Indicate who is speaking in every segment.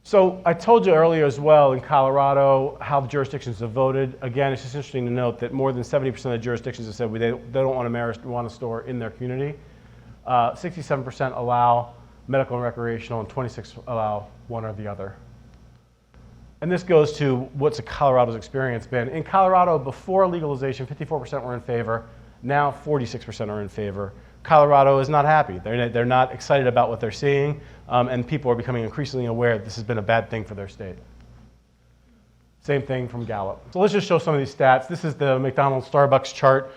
Speaker 1: So I told you earlier as well in Colorado how the jurisdictions have voted. Again, it's just interesting to note that more than 70% of the jurisdictions have said they don't want a marijuana store in their community. 67% allow medical and recreational, and 26% allow one or the other. And this goes to what's Colorado's experience been. In Colorado, before legalization, 54% were in favor. Now 46% are in favor. Colorado is not happy. They're not excited about what they're seeing, and people are becoming increasingly aware that this has been a bad thing for their state. Same thing from Gallup. So let's just show some of these stats. This is the McDonald's Starbucks chart,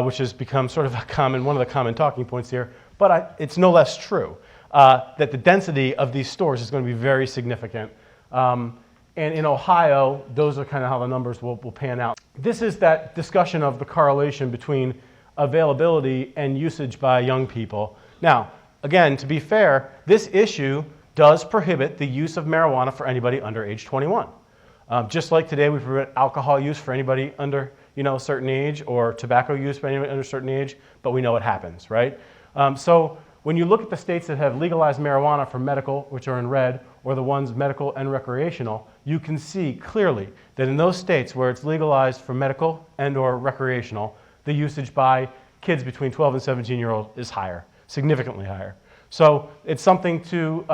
Speaker 1: which has become sort of one of the common talking points here, but it's no less true that the density of these stores is going to be very significant. And in Ohio, those are kind of how the numbers will pan out. This is that discussion of the correlation between availability and usage by young people. Now, again, to be fair, this issue does prohibit the use of marijuana for anybody under age 21. Just like today we prohibit alcohol use for anybody under a certain age, or tobacco use for anybody under a certain age, but we know it happens, right? So when you look at the states that have legalized marijuana for medical, which are in red, or the ones medical and recreational, you can see clearly that in those states where it's legalized for medical and or recreational, the usage by kids between 12 and 17-year-olds is higher, significantly higher. So it's something to,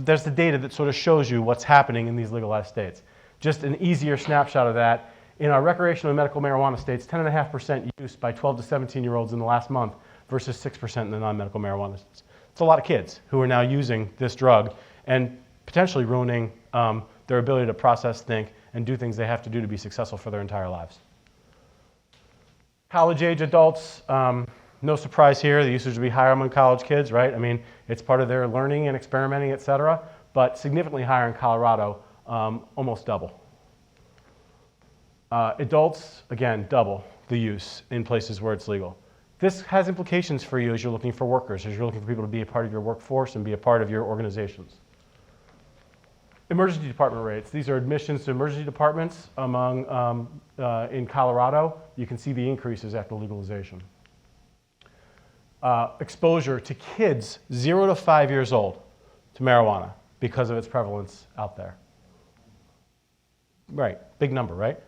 Speaker 1: there's the data that sort of shows you what's happening in these legalized states. Just an easier snapshot of that. In our recreational and medical marijuana states, 10.5% use by 12 to 17-year-olds in the last month versus 6% in the non-medical marijuana states. It's a lot of kids who are now using this drug and potentially ruining their ability to process, think, and do things they have to do to be successful for their entire lives. College-age adults, no surprise here, the usage will be higher among college kids, right? I mean, it's part of their learning and experimenting, et cetera, but significantly higher in Colorado, almost double. Adults, again, double the use in places where it's legal. This has implications for you as you're looking for workers, as you're looking for people to be a part of your workforce and be a part of your organizations. Emergency department rates. These are admissions to emergency departments in Colorado. You can see the increases after legalization. Exposure to kids 0 to 5 years old to marijuana because of its prevalence out there. Right, big number, right?